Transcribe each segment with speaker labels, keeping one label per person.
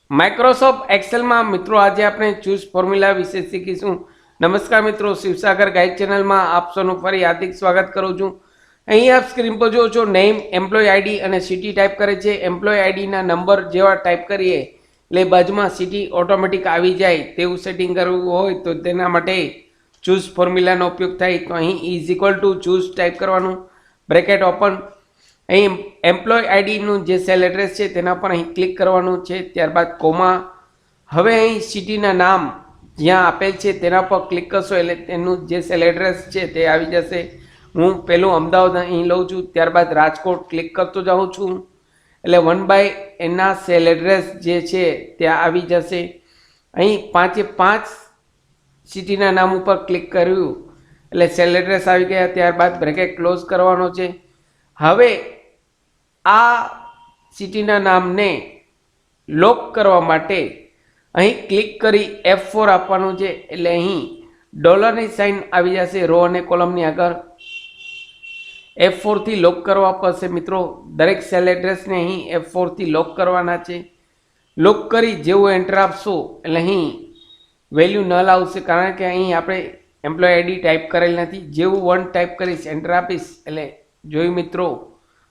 Speaker 1: Microsoft એક્સેલમાં મિત્રો આજે આપણે ચૂઝ ફોર્મ્યુલા વિશે શીખીશું। નમસ્કાર મિત્રો, શિવસાગર ગાઈડ ચેનલમાં આપ સૌનું ફરી હાર્દિક સ્વાગત કરું છું। અહીં આપ સ્ક્રીન પર જુઓ છો નેમ, એમ્પ્લોય આઈડી અને સિટી ટાઈપ કરે છે। એમ્પ્લોય આઈડીના નંબર જેવા ટાઈપ કરીએ એટલે બાજુમાં સિટી ઓટોમેટિક આવી જાય તેવું સેટિંગ કરવું હોય તો તેના માટે ચૂઝ ફોર્મ્યુલાનો ઉપયોગ થાય। તો અહીં is equal to choose type કરવાનું, બ્રેકેટ ઓપન। અહીં એમ્પ્લોય આઈડીનું જે સેલ એડ્રેસ છે તેના પર અહીં ક્લિક કરવાનું છે, ત્યારબાદ કોમા। હવે અહીં સિટીના નામ જ્યાં આપેલ છે તેના પર ક્લિક કરશો એટલે તેનું જે સેલ એડ્રેસ છે તે આવી જશે। હું પહેલું અમદાવાદ અહીં લઉં છું, ત્યારબાદ રાજકોટ ક્લિક કરતો જાઉં છું એટલે 1/n એના સેલ એડ્રેસ જે છે ત્યાં આવી જશે। અહીં 5 સિટીના નામ ઉપર ક્લિક કર્યું એટલે સેલ એડ્રેસ આવી ગયા, ત્યારબાદ બ્રેકેટ ક્લોઝ કરવાનો છે। હવે આ સિટીના નામને લોક કરવા માટે અહીં ક્લિક કરી F4 આપવાનું છે એટલે અહીં ડોલરની સાઇન આવી જશે રો અને કોલમની આગળ। F4 થી લોક કરવા પડશે મિત્રો, દરેક સેલ એડ્રેસને અહીં F4 થી લોક કરવાના છે। લોક કરી જેવું એન્ટર આપશો એટલે અહીં વેલ્યુ નલ આવશે, કારણ કે અહીં આપણે એમ્પ્લોય આઈડી ટાઈપ કરેલ નથી। જેવું 1 ટાઈપ કરીશ, એન્ટર આપીશ એટલે જોયું મિત્રો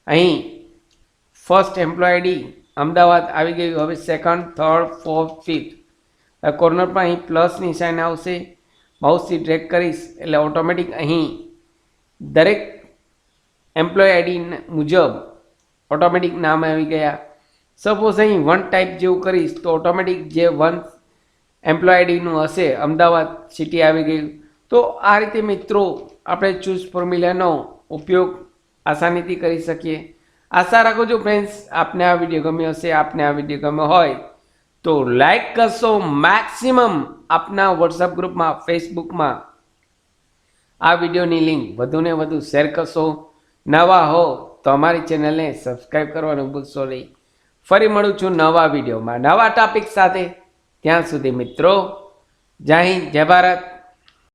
Speaker 1: અહીં ફર્સ્ટ એમ્પ્લોય આઈડી અમદાવાદ આવી ગયું। હવે second, third, fourth, fifth corner પર અહીં પ્લસની સાઇન આવશે, માઉસથી ડ્રેગ કરીશ એટલે ઓટોમેટિક અહીં દરેક એમ્પ્લોય આઈડી મુજબ ઓટોમેટિક નામ આવી ગયા। સપોઝ અહીં 1 ટાઈપ જેવું કરીશ તો ઓટોમેટિક જે 1 એમ્પ્લોય આઈડીનું હશે અમદાવાદ સિટી આવી ગયું। તો આ રીતે મિત્રો આપણે ચૂઝ ફોર્મ્યુલાનો ઉપયોગ આસાનીથી કરી શકીએ। આશા રાખું છું ફ્રેન્ડ્સ આપને આ વિડીયો ગમ્યો હશે। આપને આ વિડીયો ગમ્યો હોય તો લાઈક કરશો, મેક્સિમમ આપના વોટ્સઅપ ગ્રુપમાં, ફેસબુકમાં આ વિડીયોની લિંક વધુને વધુ શેર કરશો। નવા હો તો અમારી ચેનલને સબસ્ક્રાઈબ કરવાનું ભૂલશો નહીં। ફરી મળું છું નવા વિડીયોમાં નવા ટોપિક સાથે। ત્યાં સુધી મિત્રો જય હિન્દ, જય ભારત।